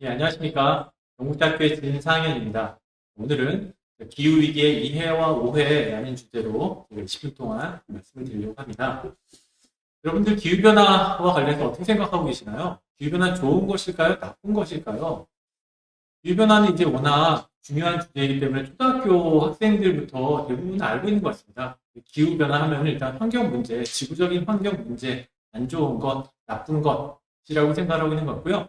예, 안녕하십니까. 영국대학교의 진상현입니다. 오늘은 기후위기의 이해와 오해라는 주제로 10분 동안 말씀을 드리려고 합니다. 여러분들 기후변화와 관련해서 어떻게 생각하고 계시나요? 기후변화 좋은 것일까요? 나쁜 것일까요? 기후변화는 이제 워낙 중요한 주제이기 때문에 초등학교 학생들부터 대부분 알고 있는 것 같습니다. 기후변화 하면 일단 환경 문제, 지구적인 환경 문제, 안 좋은 것, 나쁜 것이라고 생각하고 있는 것 같고요.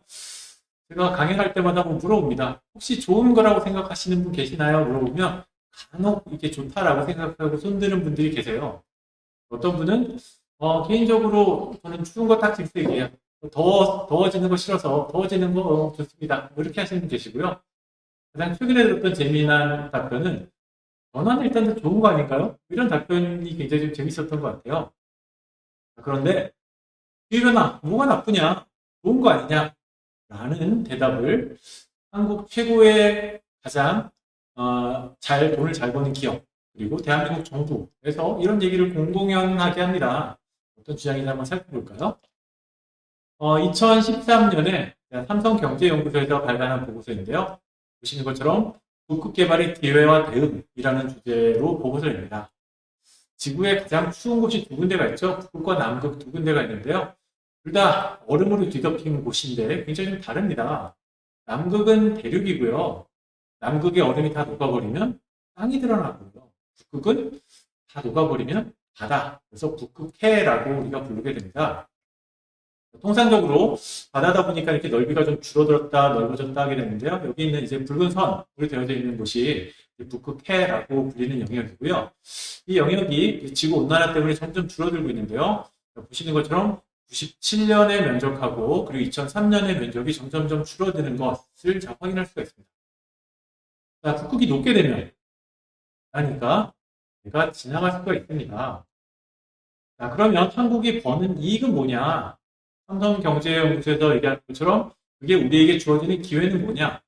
제가 강연할 때마다 물어봅니다. 혹시 좋은 거라고 생각하시는 분 계시나요? 물어보면 간혹 이게 좋다라고 생각하고 손드는 분들이 계세요. 어떤 분은 개인적으로 저는 추운 거 딱 질색이에요. 더워지는 거 싫어서 더워지는 거 좋습니다. 뭐 이렇게 하시는 분 계시고요. 가장 최근에 들었던 재미난 답변은 전화는 일단 더 좋은 거 아닐까요? 이런 답변이 굉장히 좀 재밌었던 것 같아요. 그런데 기후변화 뭐가 나쁘냐? 좋은 거 아니냐? 라는 대답을 한국 최고의 가장 돈을 잘 버는 기업 그리고 대한민국 정부에서 이런 얘기를 공공연하게 합니다. 어떤 주장인지 한번 살펴볼까요? 2013년에 삼성경제연구소에서 발간한 보고서인데요. 보시는 것처럼 북극 개발의 기회와 대응이라는 주제로 보고서를 냅니다. 지구에 가장 추운 곳이 두 군데가 있죠. 북극과 남극 두 군데가 있는데요. 둘 다 얼음으로 뒤덮인 곳인데 굉장히 좀 다릅니다. 남극은 대륙이고요. 남극의 얼음이 다 녹아버리면 땅이 드러나고요. 북극은 다 녹아버리면 바다. 그래서 북극해라고 우리가 부르게 됩니다. 통상적으로 바다다 보니까 이렇게 넓이가 좀 줄어들었다, 넓어졌다 하게 되는데요. 여기 있는 이제 붉은 선으로 되어져 있는 곳이 북극해라고 불리는 영역이고요. 이 영역이 지구 온난화 때문에 점점 줄어들고 있는데요. 보시는 것처럼 97년에 면적하고 그리고 2003년에 면적이 점점점 줄어드는 것을 확인할 수가 있습니다. 자, 북극이 녹게 되면 하니까 내가 지나갈 수가 있습니다. 자, 그러면 한국이 버는 이익은 뭐냐? 삼성경제연구소에서 얘기한 것처럼 그게 우리에게 주어지는 기회는 뭐냐?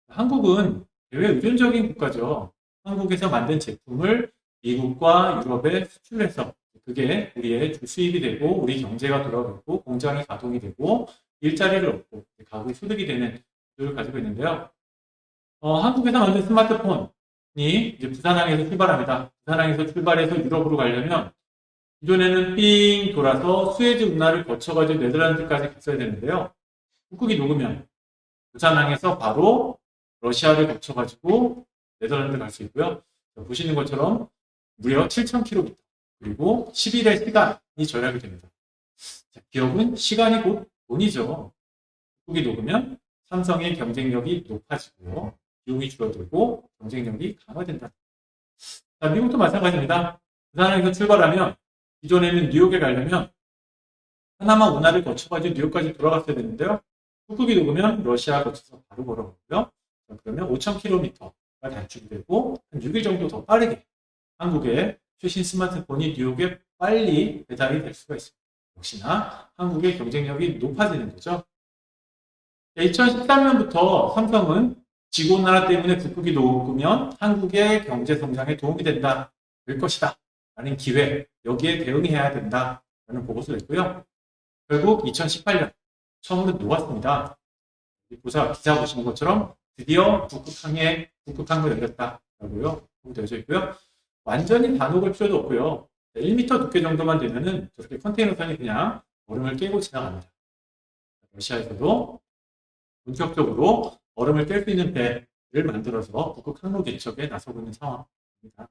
한국은 대외 의존적인 국가죠. 한국에서 만든 제품을 미국과 유럽에 수출해서 그게 우리의 주 수입이 되고 우리 경제가 돌아가고 공장이 가동이 되고 일자리를 얻고 가구의 소득이 되는 구조를 가지고 있는데요. 한국에서 만든 스마트폰이 이제 부산항에서 출발합니다. 부산항에서 출발해서 유럽으로 가려면 기존에는 삥 돌아서 수에즈 운하를 거쳐가지고 네덜란드까지 갔어야 되는데요. 북극이 녹으면 부산항에서 바로 러시아를 거쳐가지고 네덜란드 갈 수 있고요. 보시는 것처럼 무려 7,000km 그리고 10일의 시간이 절약이 됩니다. 자, 기업은 시간이 곧 돈이죠. 북극이 녹으면 삼성의 경쟁력이 높아지고요. 비용이 줄어들고 경쟁력이 강화된다. 자, 미국도 마찬가지입니다. 부산항에서 출발하면 기존에는 뉴욕에 가려면 파나마 운하를 거쳐가지고 뉴욕까지 돌아갔어야 되는데요. 북극이 녹으면 러시아 거쳐서 바로 걸어가고요. 그러면 5,000km가 단축이 되고 한 6일 정도 더 빠르게 한국의 최신 스마트폰이 뉴욕에 빨리 배달이 될 수가 있습니다. 역시나 한국의 경쟁력이 높아지는 거죠. 2013년부터 삼성은 지구온난화 때문에 북극이 녹으면 한국의 경제 성장에 도움이 된다, 될 것이다 라는 기회, 여기에 대응해야 된다 라는 보고서를 냈고요. 결국 2018년 처음으로 녹았습니다. 기사 보시는 것처럼 드디어 북극항로 열렸다라고요. 되어져 있고요. 완전히 다 녹을 필요도 없고요. 1m 두께 정도만 되면은 저렇게 컨테이너선이 그냥 얼음을 깨고 지나갑니다. 러시아에서도 본격적으로 얼음을 깰 수 있는 배를 만들어서 북극항로 개척에 나서고 있는 상황입니다.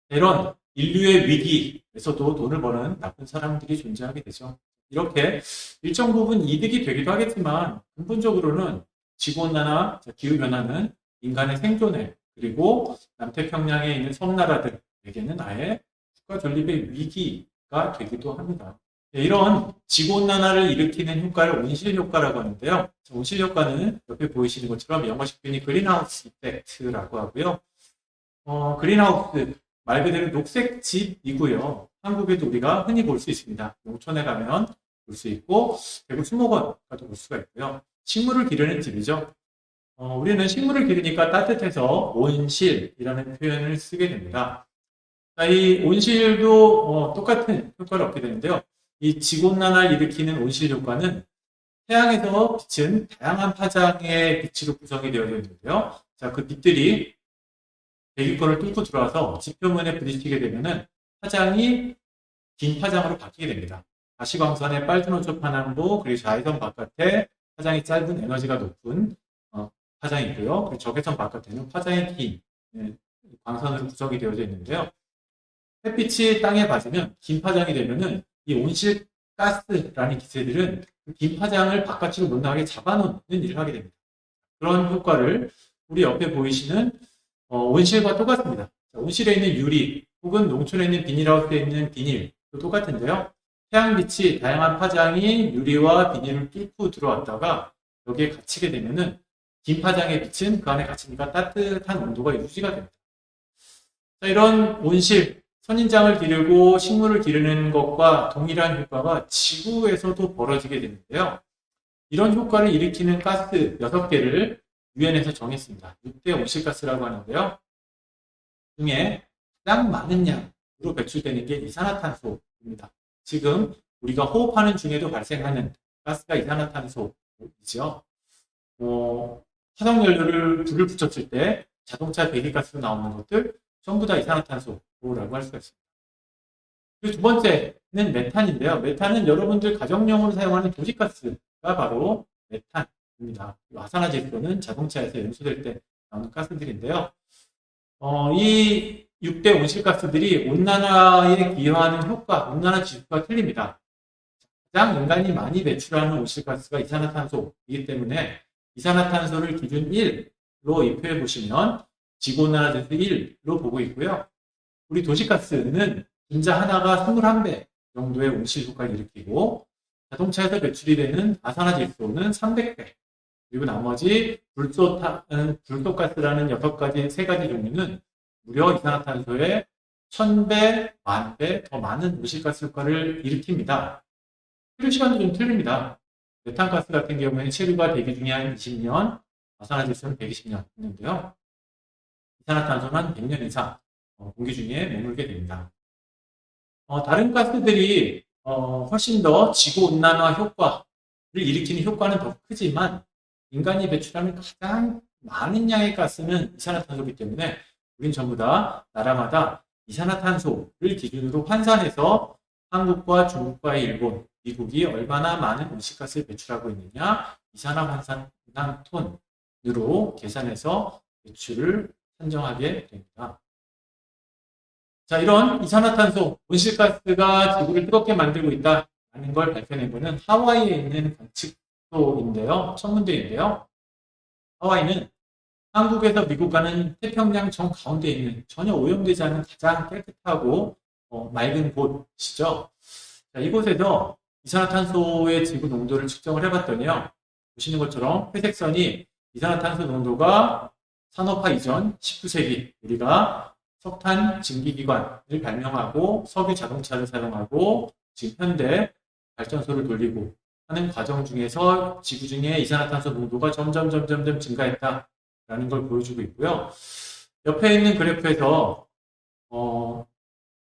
이런 인류의 위기에서도 돈을 버는 나쁜 사람들이 존재하게 되죠. 이렇게 일정 부분 이득이 되기도 하겠지만 근본적으로는 지구온난화, 기후변화는 인간의 생존에 그리고 남태평양에 있는 섬나라들에게는 아예 국가 존립의 위기가 되기도 합니다. 이런 지구온난화를 일으키는 효과를 온실효과라고 하는데요. 온실효과는 옆에 보이시는 것처럼 영어식 표현이 그린하우스 이펙트라고 하고요. 그린하우스 말 그대로 녹색 집이고요. 한국에도 우리가 흔히 볼 수 있습니다. 농촌에 가면 볼 수 있고 대구 수목원 가도 볼 수가 있고요. 식물을 기르는 집이죠. 우리는 식물을 기르니까 따뜻해서 온실이라는 표현을 쓰게 됩니다. 자, 이 온실도 똑같은 효과를 얻게 되는데요. 이 지구온난화를 일으키는 온실 효과는 태양에서 빛은 다양한 파장의 빛으로 구성이 되어 있는데요. 자, 그 빛들이 대기권을 뚫고 들어와서 지표면에 부딪히게 되면은 파장이 긴 파장으로 바뀌게 됩니다. 가시광선의 빨주노초 반환부, 그리고 자외선 바깥에 파장이 짧은 에너지가 높은 파장이 있고요. 그리고 적외선 바깥에는 파장이 긴 광선으로 구성이 되어져 있는데요. 햇빛이 땅에 맞으면 긴 파장이 되면은 이 온실가스라는 기체들은 그 긴 파장을 바깥으로 못 나가게 잡아놓는 일을 하게 됩니다. 그런 효과를 우리 옆에 보이시는 온실과 똑같습니다. 온실에 있는 유리 혹은 농촌에 있는 비닐하우스에 있는 비닐도 똑같은데요. 태양빛이 다양한 파장이 유리와 비닐을 뚫고 들어왔다가 여기에 갇히게 되면은 긴 파장의 빛은 그 안에 갇히니까 따뜻한 온도가 유지가 됩니다. 자, 이런 온실, 선인장을 기르고 식물을 기르는 것과 동일한 효과가 지구에서도 벌어지게 되는데요. 이런 효과를 일으키는 가스 6개를 유엔에서 정했습니다. 6대 온실가스라고 하는데요. 중에 가장 많은 양으로 배출되는 게 이산화탄소입니다. 지금 우리가 호흡하는 중에도 발생하는 가스가 이산화탄소이죠. 화석연료를 불을 붙였을 때 자동차 배기가스로 나오는 것들 전부 다 이산화탄소라고 할 수가 있습니다. 그리고 두 번째는 메탄인데요. 메탄은 여러분들 가정용으로 사용하는 도시가스가 바로 메탄입니다. 아산화질소는 자동차에서 연소될 때 나오는 가스들인데요. 이 6대 온실가스들이 온난화에 기여하는 효과, 온난화 지수가 틀립니다. 가장 인간이 많이 배출하는 온실가스가 이산화탄소이기 때문에 이산화탄소를 기준 1로 입표해 보시면 지구온난화 지수 1로 보고 있고요. 우리 도시가스는 분자 하나가 21배 정도의 온실 효과를 일으키고 자동차에서 배출이 되는 아산화질소는 300배, 그리고 나머지 불꽃가스라는 6가지, 3가지 종류는 무려 이산화탄소의 1000배, 10,000배 더 많은 온실가스 효과를 일으킵니다. 체류 시간도 좀 틀립니다. 메탄가스 같은 경우에는 체류가 대기 중에 한 20년, 아산화질소는 120년 있는데요. 이산화탄소는 한 100년 이상 공기 중에 머물게 됩니다. 다른 가스들이 훨씬 더 지구온난화 효과를 일으키는 효과는 더 크지만 인간이 배출하는 가장 많은 양의 가스는 이산화탄소이기 때문에 우린 전부 다 나라마다 이산화탄소를 기준으로 환산해서 한국과 중국과 일본, 미국이 얼마나 많은 온실가스를 배출하고 있느냐 이산화탄소톤으로 계산해서 배출을 산정하게 됩니다. 자, 이런 이산화탄소, 온실가스가 지구를 뜨겁게 만들고 있다는 걸 밝혀낸 것은 하와이에 있는 관측소인데요. 천문대인데요. 하와이는 한국에서 미국 가는 태평양 정 가운데 있는 전혀 오염되지 않은 가장 깨끗하고 맑은 곳이죠. 자, 이곳에서 이산화탄소의 지구 농도를 측정을 해봤더니요. 보시는 것처럼 회색선이 이산화탄소 농도가 산업화 이전 19세기 우리가 석탄 증기기관을 발명하고 석유 자동차를 사용하고 지금 현대 발전소를 돌리고 하는 과정 중에서 지구 중에 이산화탄소 농도가 점점 증가했다라는 걸 보여주고 있고요. 옆에 있는 그래프에서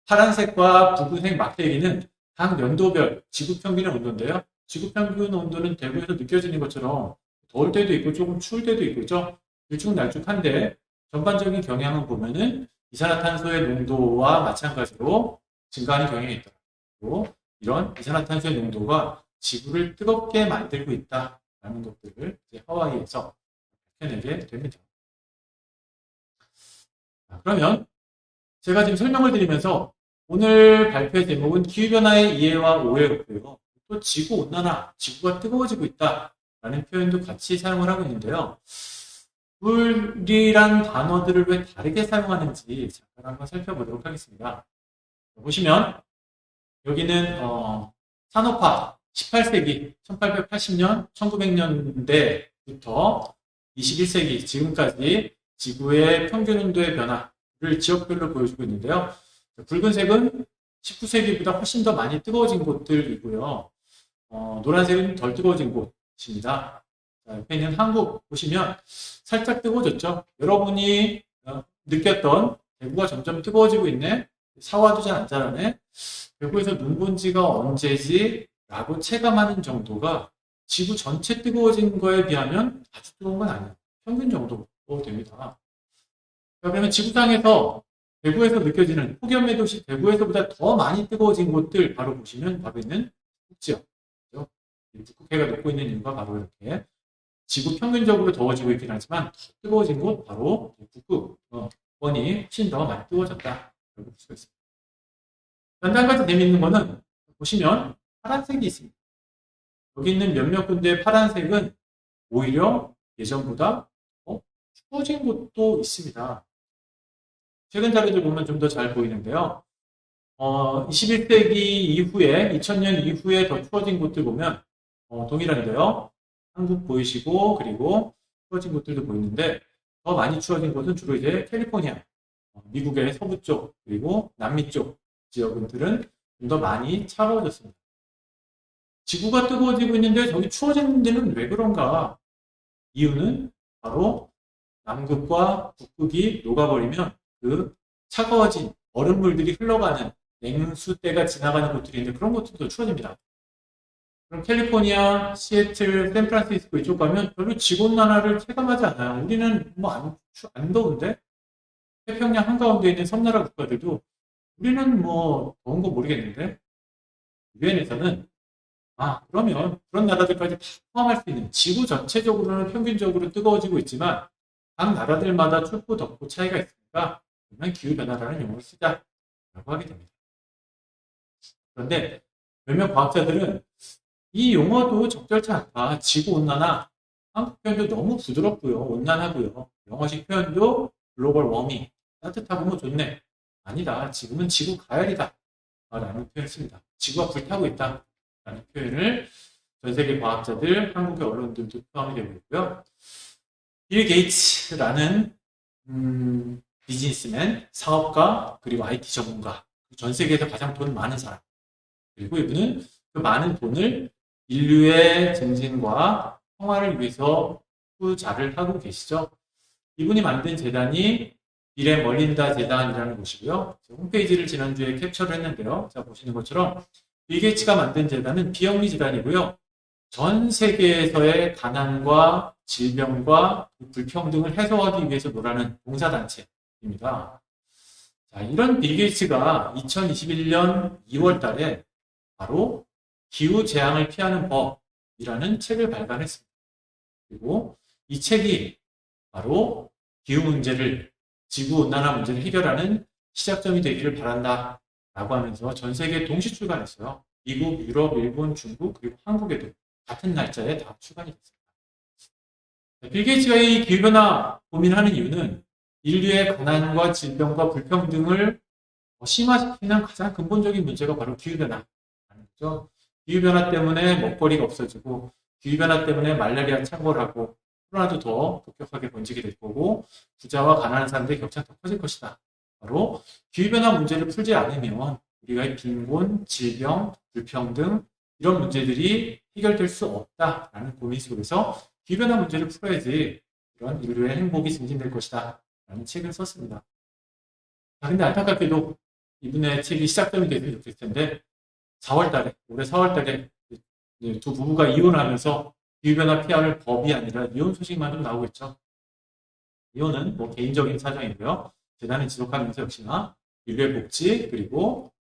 파란색과 붉은색 막대기는 각 연도별 지구 평균의 온도인데요. 지구 평균 온도는 대구에서 느껴지는 것처럼 더울 때도 있고 조금 추울 때도 있고 있죠. 일쭉날쭉한데 전반적인 경향을 보면은 이산화탄소의 농도와 마찬가지로 증가하는 경향이 있더라고요. 이런 이산화탄소의 농도가 지구를 뜨겁게 만들고 있다라는 것들을 이제 하와이에서 밝혀내게 됩니다. 자, 그러면 제가 지금 설명을 드리면서 오늘 발표의 제목은 기후변화의 이해와 오해였고요. 또 지구온난화, 지구가 뜨거워지고 있다라는 표현도 같이 사용을 하고 있는데요. 둘이란 단어들을 왜 다르게 사용하는지 잠깐 한번 살펴보도록 하겠습니다. 보시면 여기는 산업화 18세기 1880년 1900년대부터 21세기 지금까지 지구의 평균 온도의 변화를 지역별로 보여주고 있는데요. 붉은색은 19세기보다 훨씬 더 많이 뜨거워진 곳들이고요. 노란색은 덜 뜨거워진 곳입니다. 자, 옆에 있는 한국 보시면 살짝 뜨거워졌죠. 여러분이 느꼈던 대구가 점점 뜨거워지고 있네. 사과도 잘 안 자라네. 대구에서 눈 본 지가 언제지? 라고 체감하는 정도가 지구 전체 뜨거워진 거에 비하면 아주 뜨거운 건 아니에요. 평균 정도 됩니다. 그러면 지구상에서 대구에서 느껴지는 폭염의 도시 대구에서보다 더 많이 뜨거워진 곳들 바로 보시면 바로 있는 북지역. 북극해가 녹고 있는 이유가 바로 이렇게 지구 평균적으로 더워지고 있긴 하지만 더 뜨거워진 곳 바로 북극권이 훨씬 더 많이 뜨거워졌다. 볼 수가 있습니다. 그런데 한 가지 재미있는 거는 보시면 파란색이 있습니다. 여기 있는 몇몇 군데의 파란색은 오히려 예전보다 더 추워진 곳도 있습니다. 최근 자료들 보면 좀 더 잘 보이는데요. 21세기 이후에, 2000년 이후에 더 추워진 곳들 보면 동일한데요. 한국 보이시고 그리고 추워진 곳들도 보이는데 더 많이 추워진 곳은 주로 이제 캘리포니아, 미국의 서부 쪽 그리고 남미 쪽 지역들은 좀 더 많이 차가워졌습니다. 지구가 뜨거워지고 있는데 저기 추워지는 데는 왜 그런가? 이유는 바로 남극과 북극이 녹아버리면 그 차가워진 얼음물들이 흘러가는 냉수대가 지나가는 곳들인데 그런 곳들도 추워집니다. 그럼 캘리포니아, 시애틀, 샌프란시스코 이쪽 가면 별로 지구온난화를 체감하지 않아요. 우리는 뭐 안 더운데? 태평양 한가운데 있는 섬나라 국가들도 우리는 뭐 더운 거 모르겠는데 유엔에서는 그러면 그런 나라들까지 다 포함할 수 있는 지구 전체적으로는 평균적으로 뜨거워지고 있지만 각 나라들마다 춥고 덥고 차이가 있으니까 그러면 기후변화라는 용어를 쓰자라고 하게 됩니다. 그런데 몇몇 과학자들은 이 용어도 적절치 않다. 지구온난화, 한국 표현도 너무 부드럽고요. 온난하고요. 영어식 표현도 글로벌 워밍, 따뜻하고 뭐 좋네. 아니다. 지금은 지구 가열이다. 라는 표현을 씁니다. 지구가 불타고 있다. 라는 표현을 전 세계 과학자들, 한국의 언론들도 포함이 되고 있고요. 빌 게이츠라는 비즈니스맨, 사업가, 그리고 IT 전문가, 전 세계에서 가장 돈 많은 사람. 그리고 이분은 그 많은 돈을 인류의 증진과 평화를 위해서 투자를 하고 계시죠. 이분이 만든 재단이 빌의 멀린다 재단이라는 곳이고요. 홈페이지를 지난주에 캡처를 했는데요. 자, 보시는 것처럼 빌 게이츠가 만든 재단은 비영리 재단이고요. 전 세계에서의 가난과 질병과 불평등을 해소하기 위해서 노력하는 봉사단체입니다. 자, 이런 빌 게이츠가 2021년 2월 달에 바로 기후재앙을 피하는 법이라는 책을 발간했습니다. 그리고 이 책이 바로 기후 문제를, 지구온난화 문제를 해결하는 시작점이 되기를 바란다 라고 하면서 전 세계에 동시 출간했어요. 미국, 유럽, 일본, 중국, 그리고 한국에도 같은 날짜에 다 출간이 됐습니다. 빌 게이츠가 이 기후변화 고민하는 이유는 인류의 가난과 질병과 불평등을 심화시키는 가장 근본적인 문제가 바로 기후변화라는 거죠. 기후변화 때문에 먹거리가 없어지고 기후변화 때문에 말라리아 창궐하고 코로나도 더 급격하게 번지게 될 거고 부자와 가난한 사람들의 격차가 더 커질 것이다. 바로 기후변화 문제를 풀지 않으면 우리가 이 빈곤, 질병, 불평등 이런 문제들이 해결될 수 없다라는 고민 속에서 기후변화 문제를 풀어야지 이런 인류의 행복이 증진될 것이다 라는 책을 썼습니다. 근데 안타깝게도 이분의 책이 시작점이 되면 좋겠을 텐데 4월달에 올해 4월달에 두 부부가 이혼하면서 기후변화 피할 법이 아니라 이혼 소식만 좀 나오고 있죠. 이혼은 뭐 개인적인 사정이고요. 재단은 지속하면서 역시나 인류의 복지 그리고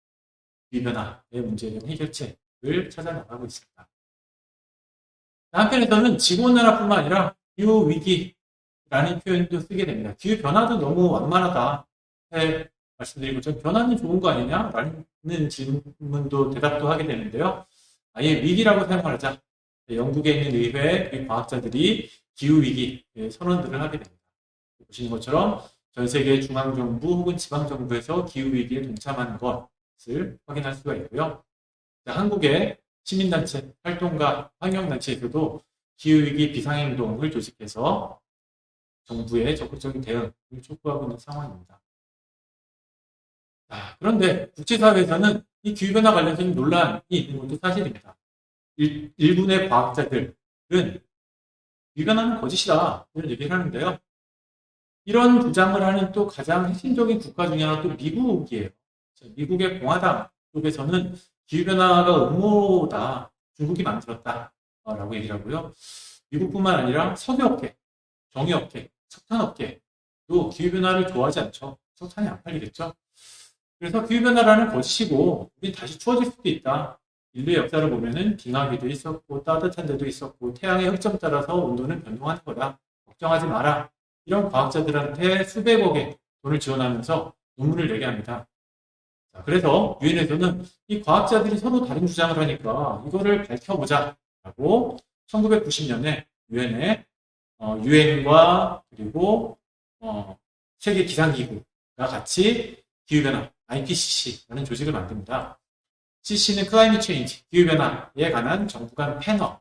기후변화의 문제에 대한 해결책을 찾아 나가고 있습니다. 한편에서는 지구온난화뿐만 아니라 기후위기라는 표현도 쓰게 됩니다. 기후변화도 너무 완만하다 말씀드리고 전 변화는 좋은 거 아니냐라는 질문도 대답도 하게 되는데요. 아예 위기라고 사용을 하자. 영국에 있는 의회 그리고 과학자들이 기후위기 선언들을 하게 됩니다. 보시는 것처럼 전 세계 중앙정부 혹은 지방정부에서 기후위기에 동참하는 것을 확인할 수가 있고요. 한국의 시민단체, 활동가, 환경단체에서도 기후위기 비상행동을 조직해서 정부의 적극적인 대응을 촉구하고 있는 상황입니다. 그런데 국제사회에서는 이 기후변화 관련해서 논란이 있는 것도 사실입니다. 일군의 과학자들은 기후변화는 거짓이다 이런 얘기를 하는데요. 이런 주장을 하는 또 가장 핵심적인 국가 중에 하나 또 미국이에요. 미국의 공화당 쪽에서는 기후변화가 음모다, 중국이 만들었다 라고 얘기를 하고요. 미국뿐만 아니라 석유업계, 정유업계, 석탄업계도 기후변화를 좋아하지 않죠. 석탄이 안 팔리겠죠. 그래서 기후변화라는 거짓이고 우린 다시 추워질 수도 있다. 인류의 역사를 보면은 빙하기도 있었고 따뜻한 데도 있었고 태양의 흑점 따라서 온도는 변동하는 거다. 걱정하지 마라. 이런 과학자들한테 수백억의 돈을 지원하면서 논문을 내게 합니다. 자, 그래서 유엔에서는 이 과학자들이 서로 다른 주장을 하니까 이거를 밝혀보자 라고 1990년에 유엔에 유엔과 그리고 세계 기상기구가 같이 기후변화 IPCC라는 조직을 만듭니다. CC는 Climate Change, 기후변화에 관한 정부 간 패널,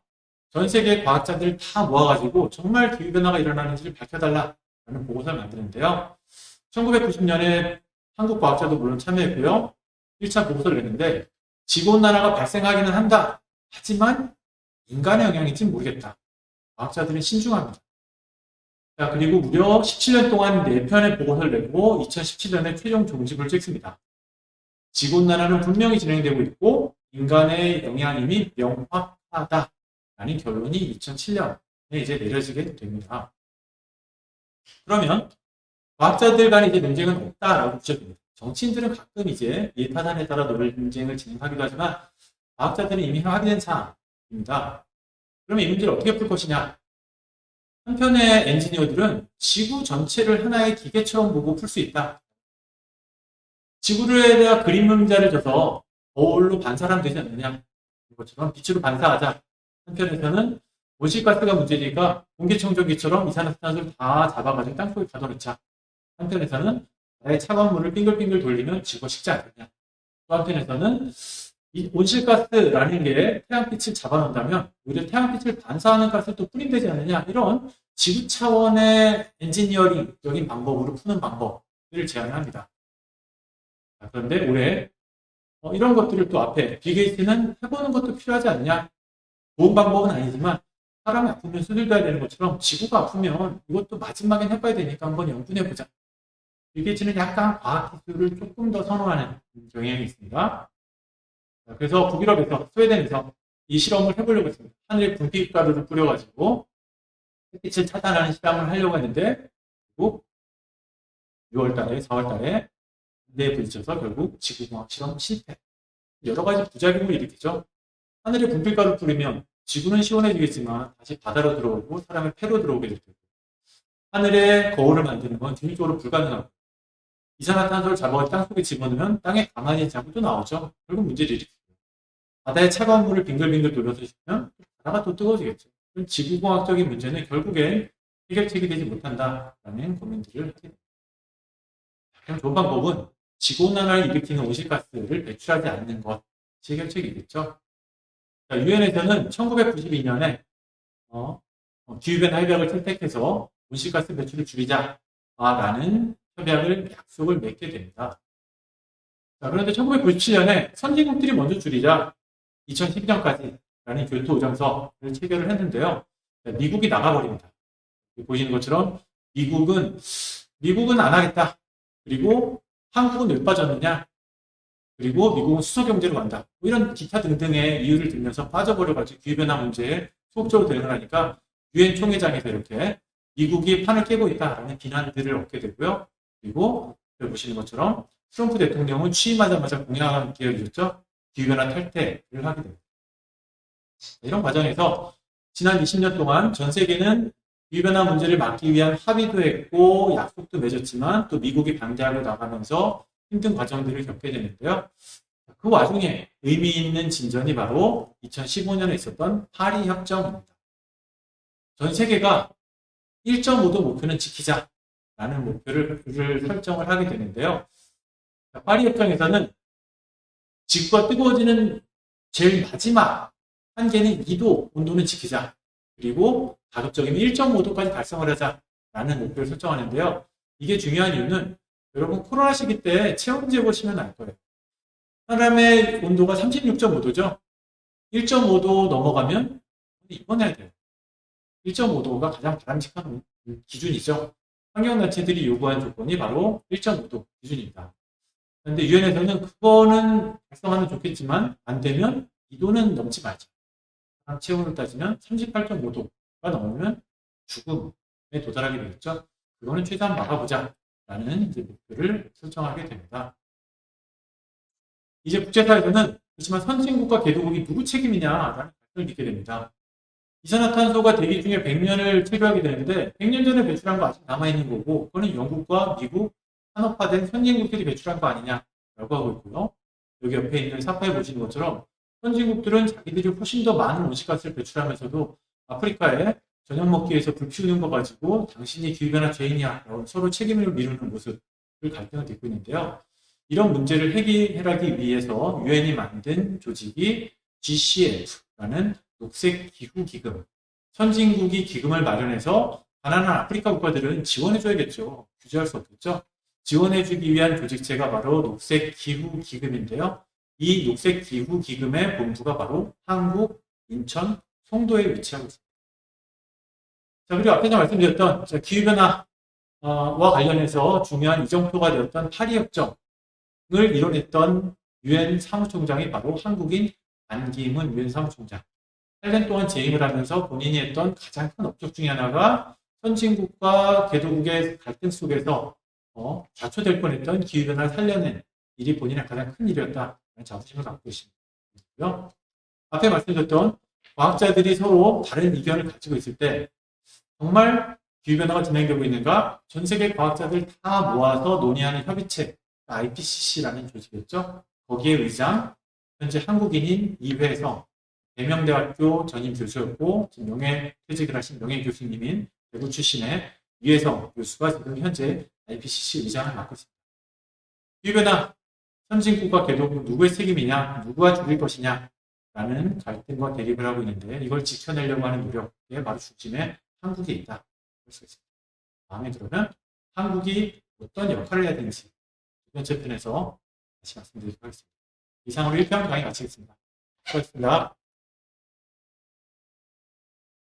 전 세계 과학자들 다 모아가지고 정말 기후변화가 일어나는지를 밝혀달라라는 보고서를 만드는데요. 1990년에 한국 과학자도 물론 참여했고요. 1차 보고서를 냈는데 지구온난화가 발생하기는 한다. 하지만 인간의 영향인지는 모르겠다. 과학자들은 신중합니다. 자, 그리고 무려 17년 동안 4편의 보고서를 내고 2017년에 최종 종집을 찍습니다. 지구온난화는 분명히 진행되고 있고 인간의 영향임이 명확하다라는 결론이 2007년에 이제 내려지게 됩니다. 그러면 과학자들 간의 이제 논쟁은 없다라고 보셔집니다. 정치인들은 가끔 이제 이해타산에 따라 논쟁을 진행하기도 하지만 과학자들은 이미 합의된 사항입니다. 그러면 이 문제를 어떻게 풀 것이냐? 한편의 엔지니어들은 지구 전체를 하나의 기계처럼 보고 풀 수 있다. 지구에 대한 그림 문자를 줘서 거울로 반사하면 되지 않느냐. 이것처럼 빛으로 반사하자. 한편에서는 온실가스가 문제니까 공기청정기처럼 이산화탄소를 다 잡아가지고 땅속에 가둬놓자. 한편에서는 나의 차가운 물을 빙글빙글 돌리면 지구가 식지 않겠냐. 또 한편에서는 이 온실가스라는 게 태양빛을 잡아놓는다면 오히려 태양빛을 반사하는 가스를 또 뿌린되지 않느냐. 이런 지구 차원의 엔지니어링적인 방법으로 푸는 방법을 제안합니다. 그런데 올해 이런 것들을 또 앞에 빌 게이츠는 해보는 것도 필요하지 않냐. 좋은 방법은 아니지만 사람이 아프면 수술돼야 되는 것처럼 지구가 아프면 이것도 마지막엔 해봐야 되니까 한번 연구해보자. 빌 게이츠는 약간 과학기술을 조금 더 선호하는 경향이 있습니다. 그래서 북유럽에서 스웨덴에서 이 실험을 해보려고 했습니다. 하늘에 분필가루를 뿌려가지고 햇빛을 차단하는 실험을 하려고 했는데 결국 6월달에 4월달에 에 부딪혀서 결국 지구공학 실험 실패. 여러 가지 부작용을 일으키죠. 하늘에 분필가루 뿌리면 지구는 시원해지겠지만 다시 바다로 들어오고 사람의 폐로 들어오게 될 테고 하늘에 거울을 만드는 건 기술적으로 불가능하고 이산화탄소를 잡아서 땅속에 집어넣으면 땅에 가만히 있지 않고 또 나오죠. 결국 문제를 일으키고 바다에 차가운 물을 빙글빙글 돌려서 주면 바다가 또 뜨거워지겠죠. 그럼 지구공학적인 문제는 결국엔 해결책이 되지 못한다라는 고민들을 하게 됩니다. 그럼 좋은 방법은 지구온난화를 일으키는 온실가스를 배출하지 않는 것이 해결책이겠죠. 유엔에서는 1992년에 기후변화 협약을 채택해서 온실가스 배출을 줄이자라는 협약을 약속을 맺게 됩니다. 자, 그런데 1997년에 선진국들이 먼저 줄이자 2012년까지라는 교토 오정서를 체결을 했는데요. 미국이 나가버립니다. 보시는 것처럼 미국은 안 하겠다. 그리고 한국은 왜 빠졌느냐? 그리고 미국은 수소경제로 간다. 뭐 이런 기타 등등의 이유를 들면서 빠져버려가지고 기후변화 문제에 소극적으로 대응을 하니까 유엔 총회장에서 이렇게 미국이 판을 깨고 있다라는 비난들을 얻게 되고요. 그리고 여기 보시는 것처럼 트럼프 대통령은 취임하자마자 공약을 기울였죠. 기후변화 탈퇴를 하게 됩니다. 이런 과정에서 지난 20년 동안 전 세계는 기후변화 문제를 막기 위한 합의도 했고 약속도 맺었지만 또 미국이 반대하고 나가면서 힘든 과정들을 겪게 되는데요. 그 와중에 의미 있는 진전이 바로 2015년에 있었던 파리 협정입니다. 전 세계가 1.5도 목표는 지키자라는 목표를 설정을 하게 되는데요. 파리 협정에서는 지구가 뜨거워지는 제일 마지막 한계는 2도 온도는 지키자. 그리고 가급적이면 1.5도까지 달성을 하자라는 목표를 설정하는데요. 이게 중요한 이유는 여러분 코로나 시기 때 체온계 보시면 알 거예요. 사람의 온도가 36.5도죠. 1.5도 넘어가면 입원해야 돼요. 1.5도가 가장 바람직한 기준이죠. 환경단체들이 요구한 조건이 바로 1.5도 기준입니다. 그런데 유엔에서는 그거는 달성하면 좋겠지만 안 되면 2도는 넘지 말자. 체온을 따지면 38.5도가 넘으면 죽음에 도달하게 되겠죠. 그거는 최대한 막아보자라는 이제 목표를 설정하게 됩니다. 이제 국제사회에서는 그렇지만 선진국과 개도국이 누구 책임이냐라는 갈등을 빚게 됩니다. 이산화탄소가 대기 중에 100년을 체류하게 되는데 100년 전에 배출한 거 아직 남아있는 거고 그거는 영국과 미국 산업화된 선진국들이 배출한 거 아니냐라고 하고 있고요. 여기 옆에 있는 사파에 보시는 것처럼 선진국들은 자기들이 훨씬 더 많은 온실가스를 배출하면서도 아프리카에 저녁 먹기 위해서 불 피우는 거 가지고 당신이 기후변화 죄인이야 라고 서로 책임을 미루는 모습을 갈등을 빚고 있는데요. 이런 문제를 해결하기 위해서 유엔이 만든 조직이 GCF라는 녹색기후기금, 선진국이 기금을 마련해서 가난한 아프리카 국가들은 지원해줘야겠죠. 규제할 수 없겠죠. 지원해주기 위한 조직체가 바로 녹색기후기금인데요. 이 녹색기후기금의 본부가 바로 한국, 인천, 송도에 위치하고 있습니다. 자, 그리고 앞에서 말씀드렸던 기후변화와 관련해서 중요한 이정표가 되었던 파리협정을 이뤄냈던 유엔 사무총장이 바로 한국인 안기문 유엔 사무총장. 8년 동안 재임을 하면서 본인이 했던 가장 큰 업적 중에 하나가 선진국과 개도국의 갈등 속에서 좌초될 뻔했던 기후변화를 살려낸 일이 본인의 가장 큰 일이었다는 자부심을 갖고 계십니다. 앞에 말씀드렸던 과학자들이 서로 다른 의견을 가지고 있을 때 정말 기후변화가 진행되고 있는가? 전 세계 과학자들 다 모아서 논의하는 협의체, IPCC라는 조직이었죠. 거기에 의장, 현재 한국인인 이회성, 대명대학교 전임 교수였고 지금 명예퇴직을 하신 명예교수님인 대구 출신의 이회성 교수가 지금 현재 IPCC 의장을 맡고 있습니다. 기후변화, 선진국과 개도국 누구의 책임이냐, 누구가 줄일 것이냐 라는 갈등과 대립을 하고 있는데 이걸 지켜내려고 하는 노력의 바로 중심에 한국에 있다. 볼 수 있습니다. 마음에 들으면 한국이 어떤 역할을 해야 되는지 두 번째 편에서 다시 말씀드리도록 하겠습니다. 이상으로 1편 강의 마치겠습니다. 수고하셨습니다.